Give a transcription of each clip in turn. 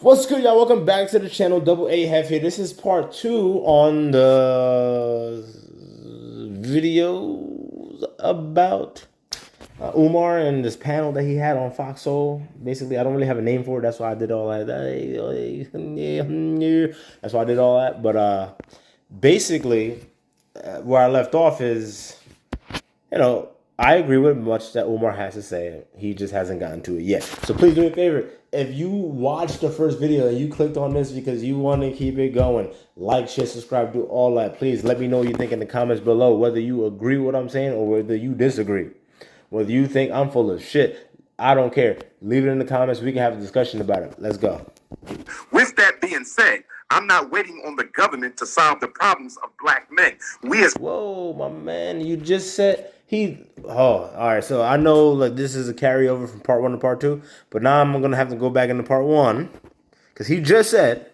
What's good, y'all? Welcome back to the channel. Double A Have here. This is part 2 on the videos about Umar and this panel that he had on Fox Soul. Basically, I don't really have a name for it. That's why I did all that. That's why I did all that. But basically, where I left off is, you know, I agree with much that Umar has to say. He just hasn't gotten to it yet. So please do me a favor. If you watched the first video and you clicked on this because you want to keep it going, like, share, subscribe, do all that. Please let me know what you think in the comments below. Whether you agree with what I'm saying or whether you disagree. Whether you think I'm full of shit. I don't care. Leave it in the comments. We can have a discussion about it. Let's go. With that being said, I'm not waiting on the government to solve the problems of black men. Whoa, my man, you just said all right, so I know like this is a carryover from part 1 to part 2, but now I'm gonna have to go back into part 1 because he just said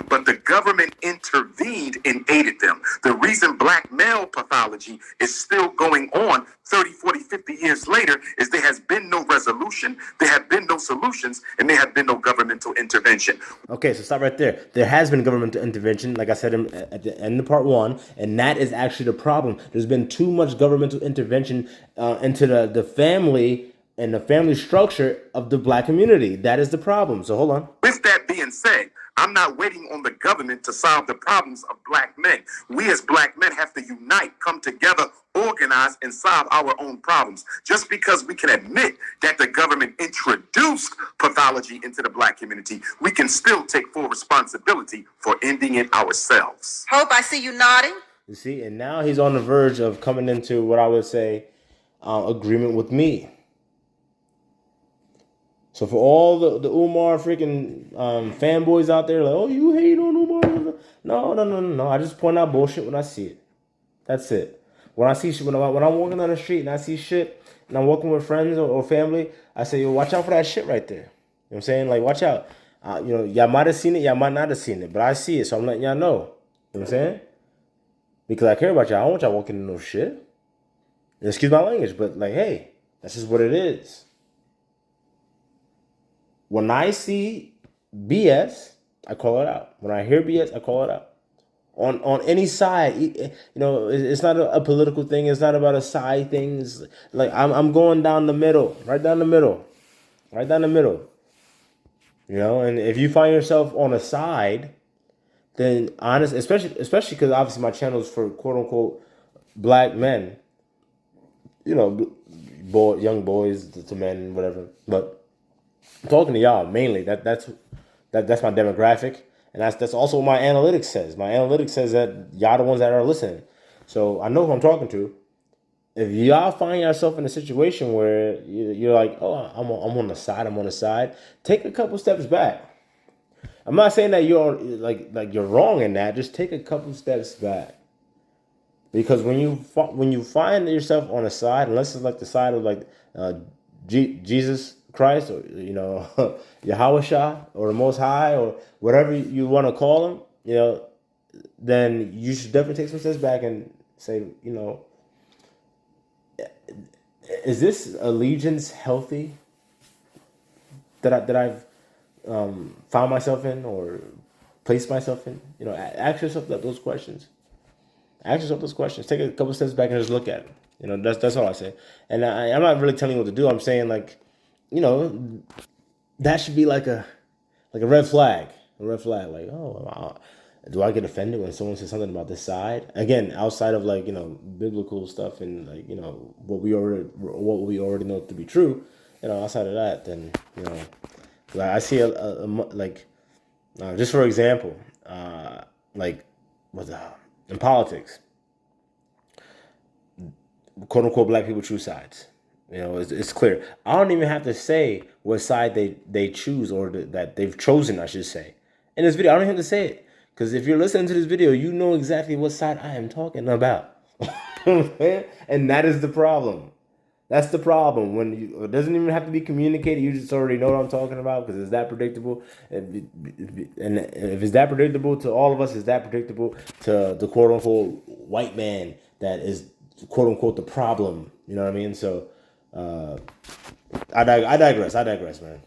but the government intervened and aided them. The reason black male pathology is still going on 30, 40, 50 years later is there has been no resolution, there have been no solutions, and there have been no governmental intervention. Okay, so stop right there. There has been governmental intervention, like I said at the end of part 1, and that is actually the problem. There's been too much governmental intervention into the family and the family structure of the black community. That is the problem. So hold on. With that being said, I'm not waiting on the government to solve the problems of black men. We as black men have to unite, come together, organize, and solve our own problems. Just because we can admit that the government introduced pathology into the black community, we can still take full responsibility for ending it ourselves. Hope I see you nodding. You see, and now he's on the verge of coming into what I would say agreement with me. So for all the Umar freaking fanboys out there, like, oh, you hate on Umar. No. I just point out bullshit when I see it. That's it. When I see shit, when I'm walking down the street and I see shit, and I'm walking with friends or family, I say, yo, watch out for that shit right there. You know what I'm saying? Like, watch out. Y'all might have seen it, y'all might not have seen it, but I see it, so I'm letting y'all know. You know what I'm saying? Because I care about y'all. I don't want y'all walking in no shit. Excuse my language, but like, hey, that's just what it is. When I see BS, I call it out. When I hear BS, I call it out. On any side, it's not a political thing. It's not about a side thing. It's like I'm going down the middle, right down the middle. And if you find yourself on a side, then honest, especially because obviously my channel is for quote unquote black men. Young boys to men, whatever, but. I'm talking to y'all mainly. That's my demographic, and that's also what my analytics says. My analytics says that y'all the ones that are listening. So I know who I'm talking to. If y'all find yourself in a situation where you're like, oh, I'm on the side, take a couple steps back. I'm not saying that you're like you're wrong in that. Just take a couple steps back, because when you find yourself on a side, unless it's like the side of like Jesus Christ, or Yahweh Shah, or the Most High, or whatever you want to call him, then you should definitely take some steps back and say, is this allegiance healthy that I've found myself in or placed myself in? Ask yourself those questions. Ask yourself those questions. Take a couple steps back and just look at it. That's all I say. And I'm not really telling you what to do. I'm saying that should be like a red flag. A red flag. Like, oh, wow. Do I get offended when someone says something about this side? Again, outside of biblical stuff and what we already know to be true. Outside of that, then like I see just for example, in politics, quote unquote black people choose sides. It's clear. I don't even have to say what side they choose or that they've chosen, I should say. In this video, I don't have to say it. Because if you're listening to this video, you know exactly what side I am talking about. And that is the problem. That's the problem. It doesn't even have to be communicated. You just already know what I'm talking about because it's that predictable. And if it's that predictable to all of us, it's that predictable to the quote unquote white man that is quote unquote the problem. You know what I mean? So I digress, man.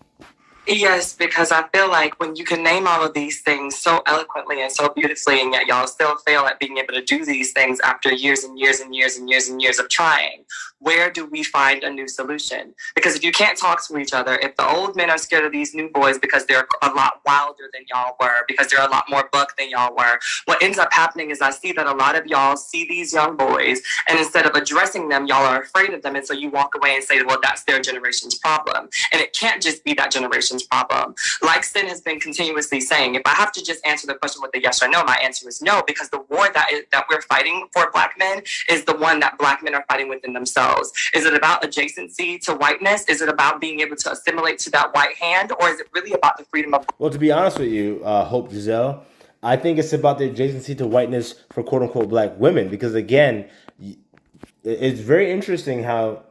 Yes, because I feel like when you can name all of these things so eloquently and so beautifully, and yet y'all still fail at being able to do these things after years and years and years and years and years of trying, where do we find a new solution? Because if you can't talk to each other, if the old men are scared of these new boys because they're a lot wilder than y'all were, because they're a lot more buck than y'all were, what ends up happening is I see that a lot of y'all see these young boys, and instead of addressing them, y'all are afraid of them, and so you walk away and say, well, that's their generation's problem. And it can't just be that generation's problem. Like Sin has been continuously saying, if I have to just answer the question with a yes or no, my answer is no, because the war that we're fighting for Black men is the one that Black men are fighting within themselves. Is it about adjacency to whiteness? Is it about being able to assimilate to that white hand? Or is it really about the freedom of... Well, to be honest with you, Hope Giselle, I think it's about the adjacency to whiteness for quote unquote black women. Because again, it's very interesting how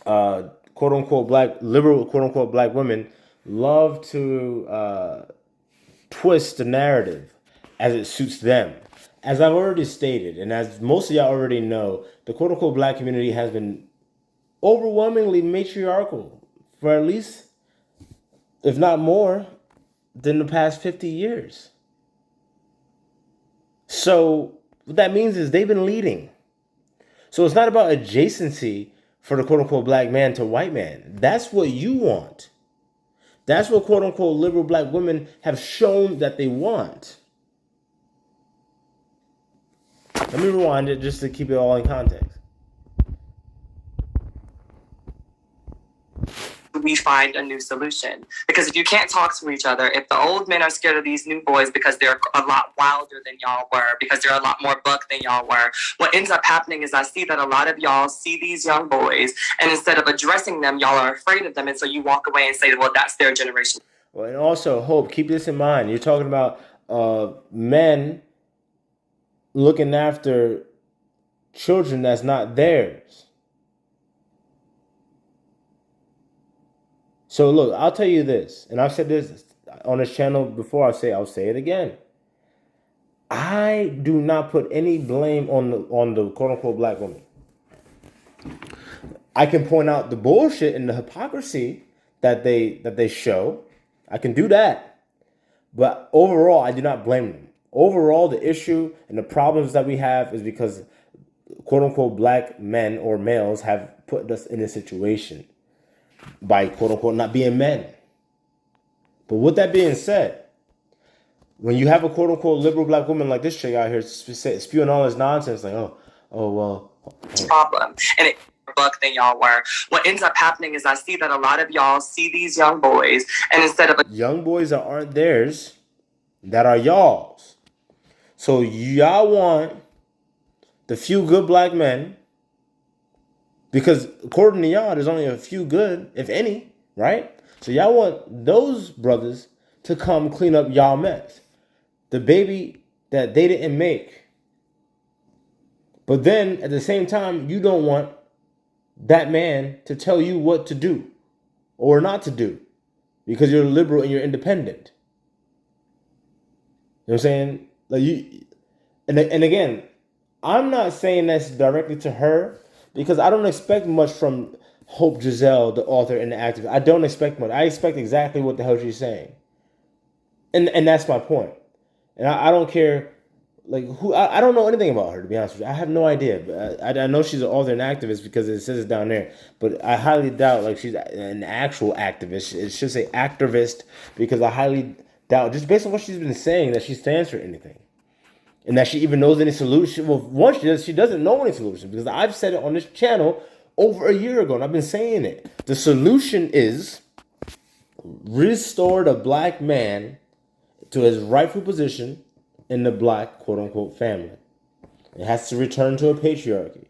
quote unquote black liberal quote unquote black women love to twist the narrative as it suits them. As I've already stated, and as most of y'all already know, the quote unquote black community has been overwhelmingly matriarchal for at least, if not more, than the past 50 years. So what that means is they've been leading. So it's not about adjacency for the quote unquote black man to white man. That's what you want. That's what quote unquote liberal black women have shown that they want. Let me rewind it just to keep it all in context. We find a new solution. Because if you can't talk to each other, if the old men are scared of these new boys because they're a lot wilder than y'all were, because they're a lot more buck than y'all were, what ends up happening is I see that a lot of y'all see these young boys, and instead of addressing them, y'all are afraid of them, and so you walk away and say, well, that's their generation. Well, and also, Hope, keep this in mind. You're talking about men looking after children that's not theirs. So look, I'll tell you this, and I've said this on this channel before. I'll say it again. I do not put any blame on the quote unquote black woman. I can point out the bullshit and the hypocrisy that they show. I can do that, but overall, I do not blame them. Overall, the issue and the problems that we have is because quote unquote black men or males have put us in a situation by quote unquote not being men. But with that being said, when you have a quote unquote liberal black woman like this chick out here spewing all this nonsense, like, well, problem. And it buck than y'all were. What ends up happening is I see that a lot of y'all see these young boys, and instead of young boys that aren't theirs, that are y'all's. So y'all want the few good black men, because according to y'all, there's only a few good, if any, right? So y'all want those brothers to come clean up y'all mess. The baby that they didn't make. But then at the same time, you don't want that man to tell you what to do or not to do because you're liberal and you're independent. You know what I'm saying? Like you, and again, I'm not saying this directly to her because I don't expect much from Hope Giselle, the author and the activist. I don't expect much. I expect exactly what the hell she's saying, and that's my point. And I don't care, like who I don't know anything about her, to be honest with you. I have no idea. But I know she's an author and activist because it says it down there. But I highly doubt like she's an actual activist. It should say activist because I highly doubt, just based on what she's been saying, that she stands for anything. And that she even knows any solution. Well, one, she doesn't know any solution because I've said it on this channel over a year ago and I've been saying it. The solution is restore the black man to his rightful position in the black quote unquote family. It has to return to a patriarchy.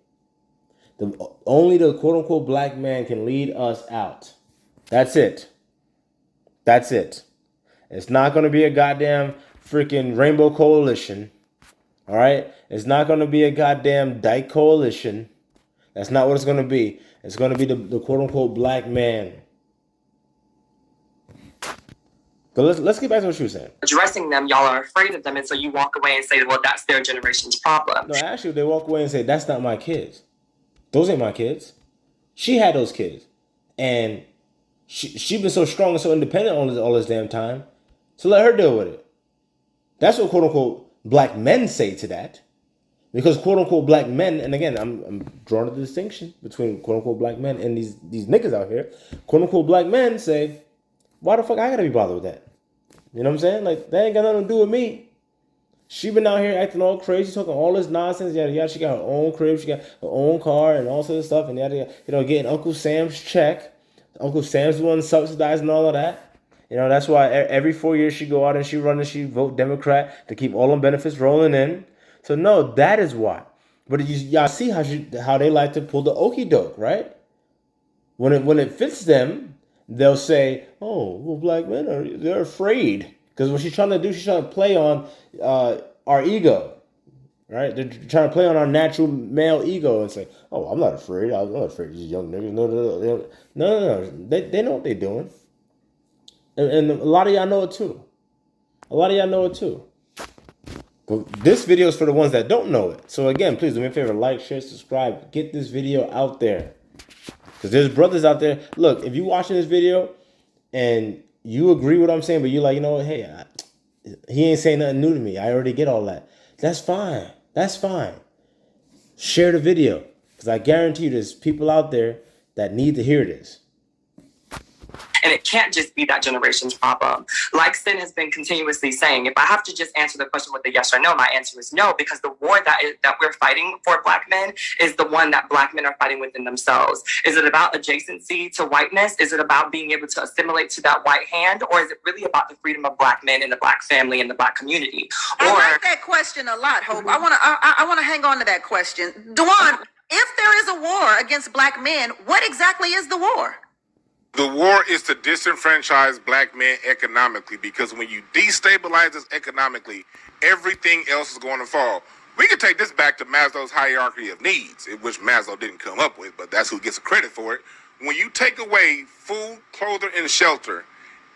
Only the quote unquote black man can lead us out. That's it. That's it. It's not going to be a goddamn freaking rainbow coalition. All right? It's not going to be a goddamn dyke coalition. That's not what it's going to be. It's going to be the quote unquote black man. But let's get back to what she was saying. Addressing them, y'all are afraid of them, and so you walk away and say, well, that's their generation's problem. No, actually, they walk away and say, that's not my kids. Those ain't my kids. She had those kids. And She been so strong and so independent all this damn time. So let her deal with it. That's what quote unquote black men say to that. Because quote unquote black men, and again, I'm drawing a distinction between quote unquote black men and these niggas out here. Quote unquote black men say, why the fuck I gotta be bothered with that? You know what I'm saying? Like, that ain't got nothing to do with me. She been out here acting all crazy, talking all this nonsense. Yada yada. She got her own crib, she got her own car, and all sorts of stuff. And yada yada. You know, getting Uncle Sam's check. Uncle Sam's the one subsidizing all of that. You know, that's why every 4 years she go out and she vote Democrat to keep all them benefits rolling in. So no, that is why. But y'all see how they like to pull the okey doke, right? When it fits them, they'll say, "Oh, well, black men they're afraid," because what she's trying to do, she's trying to play on our ego, right? They're trying to play on our natural male ego and say, "Oh, I'm not afraid. I'm not afraid of these young niggas." No. They know what they're doing, and a lot of y'all know it too. A lot of y'all know it too. But this video is for the ones that don't know it. So again, please do me a favor, like, share, subscribe, get this video out there. Because there's brothers out there. Look, if you watching this video and you agree with what I'm saying, but you're like, you know what, hey, he ain't saying nothing new to me. I already get all that. That's fine. That's fine. Share the video. Because I guarantee you there's people out there that need to hear this. And it can't just be that generation's problem. Like Sin has been continuously saying, if I have to just answer the question with a yes or no, my answer is no, because the war that we're fighting for black men is the one that black men are fighting within themselves. Is it about adjacency to whiteness? Is it about being able to assimilate to that white hand? Or is it really about the freedom of black men in the black family and the black community? I like that question a lot, Hope. I wanna hang on to that question. Dewan, if there is a war against black men, what exactly is the war? The war is to disenfranchise black men economically, because when you destabilize us economically, everything else is going to fall. We can take this back to Maslow's hierarchy of needs, which Maslow didn't come up with, but that's who gets the credit for it. When you take away food, clothing, and shelter,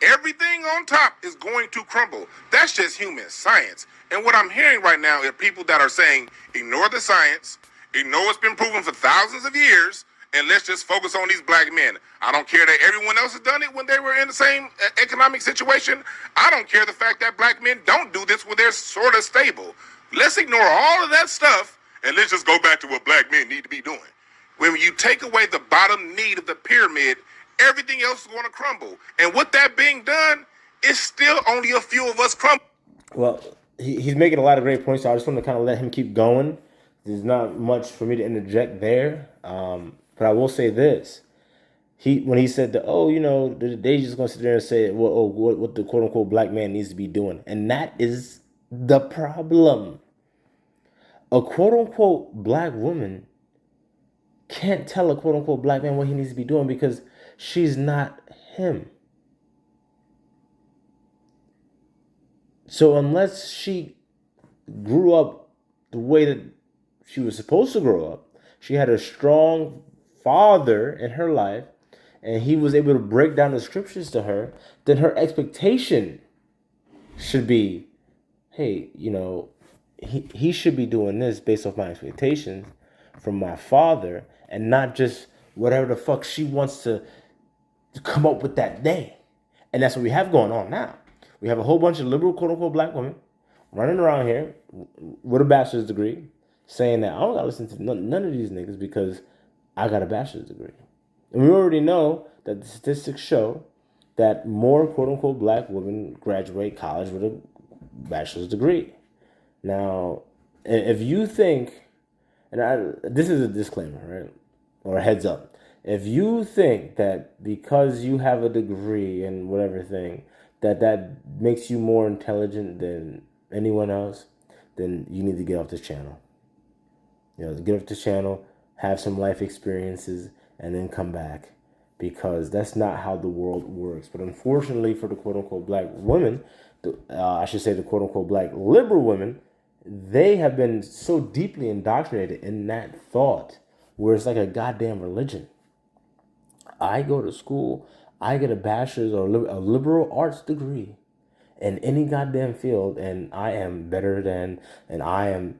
everything on top is going to crumble. That's just human science. And what I'm hearing right now are people that are saying, ignore the science, ignore what's been proven for thousands of years, and let's just focus on these black men. I don't care that everyone else has done it when they were in the same economic situation. I don't care the fact that black men don't do this when they're sort of stable. Let's ignore all of that stuff and let's just go back to what black men need to be doing. When you take away the bottom need of the pyramid, everything else is going to crumble. And with that being done, it's still only a few of us crumble. Well, he's making a lot of great points, so I just want to kind of let him keep going. There's not much for me to interject there. But I will say this: when he said that, oh, you know, they just gonna sit there and say, well, oh, what the quote unquote black man needs to be doing, and that is the problem. A quote unquote black woman can't tell a quote unquote black man what he needs to be doing because she's not him. So unless she grew up the way that she was supposed to grow up, she had a strong father in her life, and he was able to break down the scriptures to her, then her expectation should be, hey, you know, he should be doing this based off my expectations from my father, and not just whatever the fuck she wants to come up with that day. And that's what we have going on now. We have a whole bunch of liberal, quote unquote, black women running around here with a bachelor's degree saying that I don't gotta listen to none of these niggas because I got a bachelor's degree. And we already know that the statistics show that more quote-unquote black women graduate college with a bachelor's degree. Now, if you think, this is a disclaimer, right? Or a heads up. If you think that because you have a degree and whatever thing, that makes you more intelligent than anyone else, then you need to get off this channel. You know, get off this channel, have some life experiences, and then come back, because that's not how the world works. But unfortunately for the quote-unquote black women, I should say the quote-unquote black liberal women, they have been so deeply indoctrinated in that thought where it's like a goddamn religion. I go to school, I get a bachelor's or a liberal arts degree in any goddamn field, and I am better than, and I am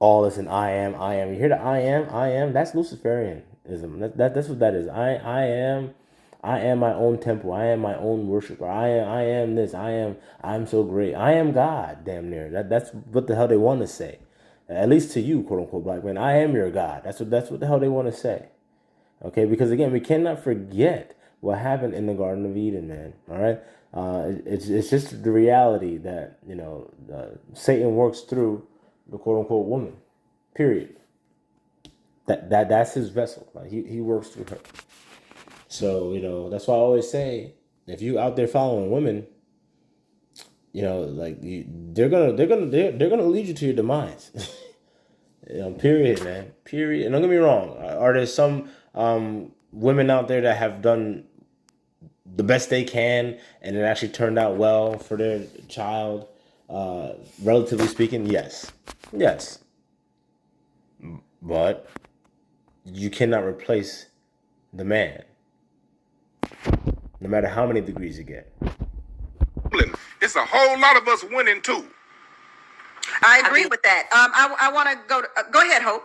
all this, and I am. You hear the I am? That's Luciferianism. That's what that is. I am. I am my own temple. I am my own worshiper. I am this. I'm so great. I am God, damn near. That's what the hell they want to say. At least to you, quote unquote, black man. I am your God. That's what the hell they want to say. Okay, because again, we cannot forget what happened in the Garden of Eden, man. All right, it's just the reality that Satan works through the quote unquote woman. Period. That's his vessel. Like he works through her. So that's why I always say, if you out there following women, like they're gonna lead you to your demise. Period, man. Period. And don't get me wrong. Are there some women out there that have done the best they can and it actually turned out well for their child? Relatively speaking, yes. Yes. But you cannot replace the man, no matter how many degrees you get. It's a whole lot of us winning too. I agree with that. I want to go ahead, Hope.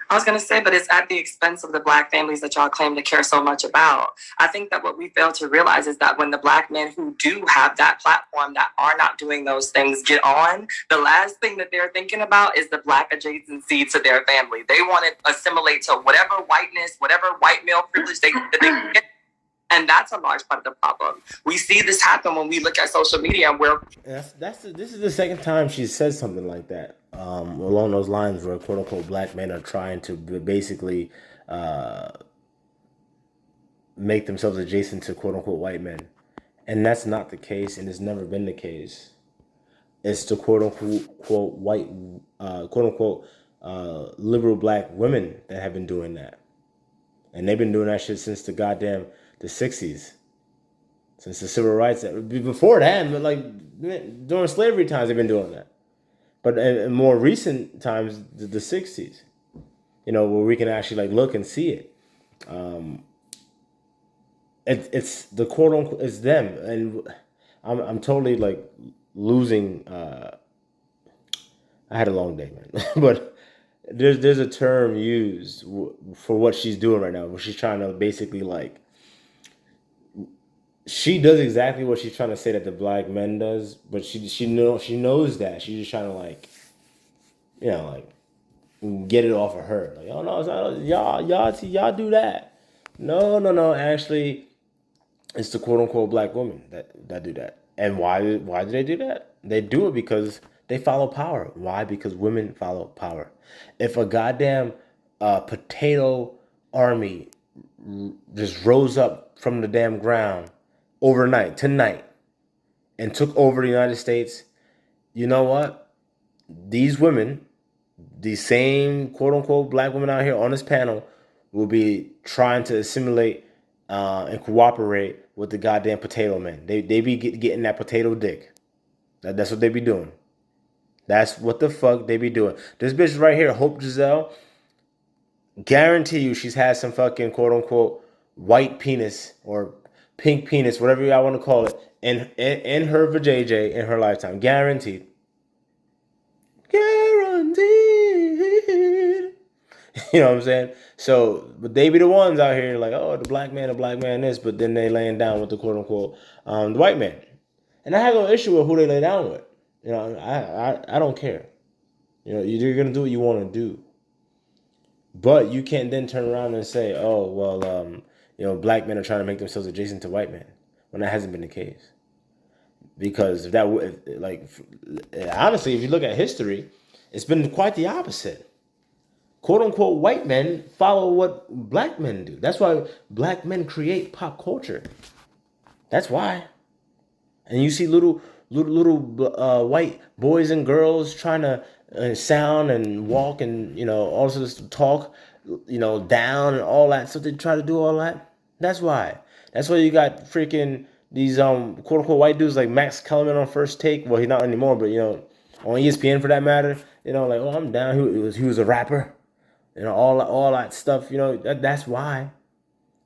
I was going to say, but it's at the expense of the Black families that y'all claim to care so much about. I think that what we fail to realize is that when the Black men who do have that platform that are not doing those things get on, the last thing that they're thinking about is the Black adjacency to their family. They want to assimilate to whatever whiteness, whatever white male privilege they can get. And that's a large part of the problem. We see this happen when we look at social media where this is the second time she said something like that, along those lines, where quote unquote black men are trying to basically make themselves adjacent to quote unquote white men, and that's not the case, and it's never been the case. It's the quote unquote white quote unquote liberal black women that have been doing that, and they've been doing that shit since the 60s, since the civil rights. Before that, but like during slavery times, they've been doing that. But in more recent times, the 60s, where we can actually like look and see it. It's the quote unquote, it's them, and I'm totally like losing. I had a long day, man, but there's a term used for what she's doing right now, where she's trying to basically like. She does exactly what she's trying to say that the black men does, but she knows that she's just trying to like, get it off of her. Like, oh no, it's not, y'all do that. No. Actually, it's the quote unquote black women that do that. And why do they do that? They do it because they follow power. Why? Because women follow power. If a goddamn potato army just rose up from the damn ground overnight, tonight, and took over the United States, you know what? These women, these same quote-unquote black women out here on this panel, will be trying to assimilate and cooperate with the goddamn potato men. They be getting that potato dick. That's what they be doing. That's what the fuck they be doing. This bitch right here, Hope Giselle, guarantee you she's had some fucking quote-unquote white penis or pink penis, whatever y'all want to call it, in her vajayjay in her lifetime. Guaranteed. Guaranteed. You know what I'm saying? So, but they be the ones out here like, oh, the black man this, but then they laying down with the quote unquote the white man. And I have no issue with who they lay down with. I don't care. You're gonna do what you want to do. But you can't then turn around and say, oh, well, black men are trying to make themselves adjacent to white men, when that hasn't been the case. Because honestly, if you look at history, it's been quite the opposite. Quote unquote white men follow what black men do. That's why black men create pop culture. That's why. And you see little white boys and girls trying to sound and walk and all sorts of talk down and all that. So they try to do all that. That's why. That's why you got freaking these quote unquote white dudes like Max Kellerman on First Take. Well, he's not anymore, but on ESPN for that matter. Like, oh, I'm down. He was a rapper. All that stuff. That's why.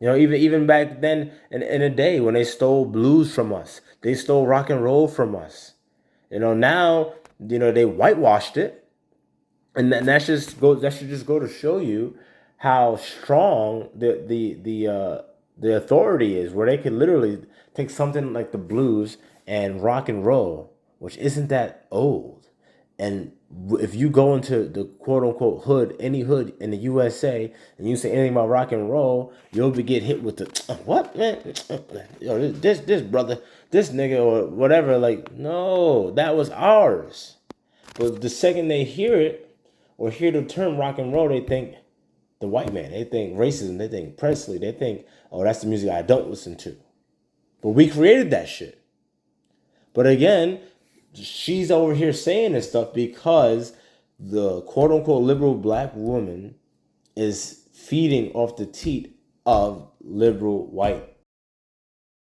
Even back then in the day when they stole blues from us, they stole rock and roll from us. Now they whitewashed it, and that should just go to show you how strong the the authority is, where they could literally take something like the blues and rock and roll, which isn't that old. And if you go into the quote unquote hood, any hood in the USA, and you say anything about rock and roll, you'll be get hit with the what, man? Yo, this brother, this nigga or whatever. Like, no, that was ours. But the second they hear it or hear the term rock and roll, they think the white man. They think racism. They think Presley. They think, oh, that's the music I don't listen to. But we created that shit. But again, she's over here saying this stuff because the quote unquote liberal black woman is feeding off the teat of liberal white